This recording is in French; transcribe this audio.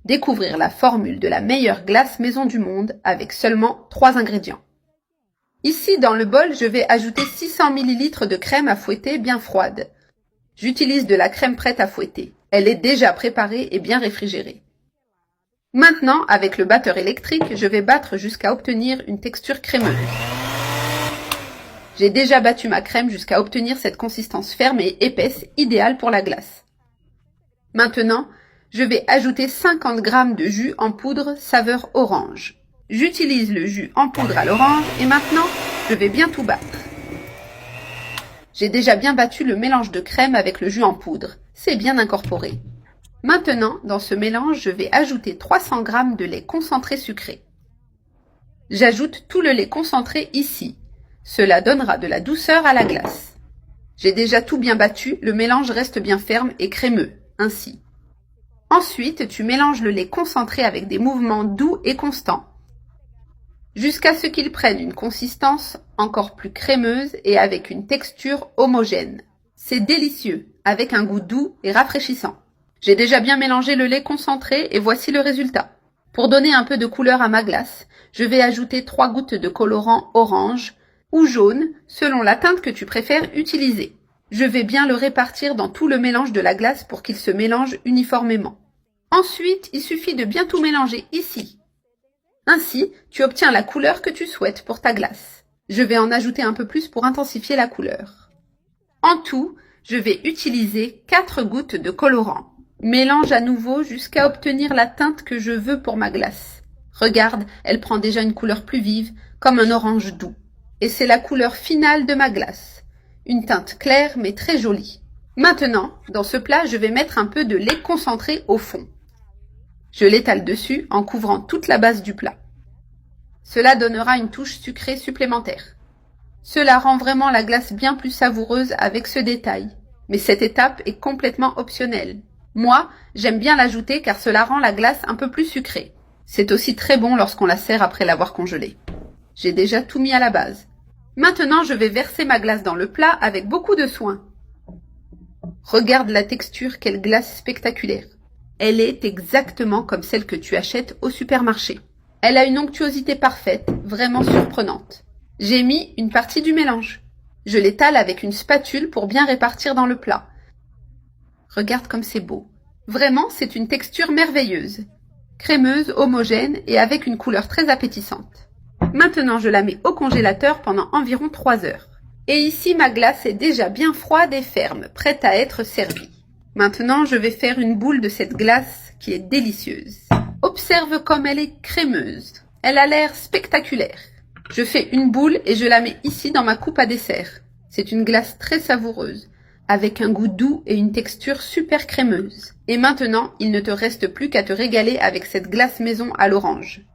Découvrir la formule de la meilleure glace maison du monde avec seulement 3 ingrédients. Ici, dans le bol, je vais ajouter 600 ml de crème à fouetter bien froide. J'utilise de la crème prête à fouetter. Elle est déjà préparée et bien réfrigérée. Maintenant, avec le batteur électrique, je vais battre jusqu'à obtenir une texture crémeuse. J'ai déjà battu ma crème jusqu'à obtenir cette consistance ferme et épaisse, idéale pour la glace. Maintenant, je vais ajouter 50 g de jus en poudre saveur orange. J'utilise le jus en poudre à l'orange et maintenant, je vais bien tout battre. J'ai déjà bien battu le mélange de crème avec le jus en poudre. C'est bien incorporé. Maintenant, dans ce mélange, je vais ajouter 300 g de lait concentré sucré. J'ajoute tout le lait concentré ici. Cela donnera de la douceur à la glace. J'ai déjà tout bien battu, le mélange reste bien ferme et crémeux, ainsi. Ensuite, tu mélanges le lait concentré avec des mouvements doux et constants, jusqu'à ce qu'il prenne une consistance encore plus crémeuse et avec une texture homogène. C'est délicieux, avec un goût doux et rafraîchissant. J'ai déjà bien mélangé le lait concentré et voici le résultat. Pour donner un peu de couleur à ma glace, je vais ajouter 3 gouttes de colorant orange ou jaune, selon la teinte que tu préfères utiliser. Je vais bien le répartir dans tout le mélange de la glace pour qu'il se mélange uniformément. Ensuite, il suffit de bien tout mélanger ici. Ainsi, tu obtiens la couleur que tu souhaites pour ta glace. Je vais en ajouter un peu plus pour intensifier la couleur. En tout, je vais utiliser 4 gouttes de colorant. Mélange à nouveau jusqu'à obtenir la teinte que je veux pour ma glace. Regarde, elle prend déjà une couleur plus vive, comme un orange doux. Et c'est la couleur finale de ma glace. Une teinte claire mais très jolie. Maintenant, dans ce plat, je vais mettre un peu de lait concentré au fond. Je l'étale dessus en couvrant toute la base du plat. Cela donnera une touche sucrée supplémentaire. Cela rend vraiment la glace bien plus savoureuse avec ce détail. Mais cette étape est complètement optionnelle. Moi, j'aime bien l'ajouter car cela rend la glace un peu plus sucrée. C'est aussi très bon lorsqu'on la sert après l'avoir congelée. J'ai déjà tout mis à la base. Maintenant, je vais verser ma glace dans le plat avec beaucoup de soin. Regarde la texture, quelle glace spectaculaire. Elle est exactement comme celle que tu achètes au supermarché. Elle a une onctuosité parfaite, vraiment surprenante. J'ai mis une partie du mélange. Je l'étale avec une spatule pour bien répartir dans le plat. Regarde comme c'est beau. Vraiment, c'est une texture merveilleuse. Crémeuse, homogène et avec une couleur très appétissante. Maintenant, je la mets au congélateur pendant environ 3 heures. Et ici, ma glace est déjà bien froide et ferme, prête à être servie. Maintenant, je vais faire une boule de cette glace qui est délicieuse. Observe comme elle est crémeuse. Elle a l'air spectaculaire. Je fais une boule et je la mets ici dans ma coupe à dessert. C'est une glace très savoureuse, avec un goût doux et une texture super crémeuse. Et maintenant, il ne te reste plus qu'à te régaler avec cette glace maison à l'orange.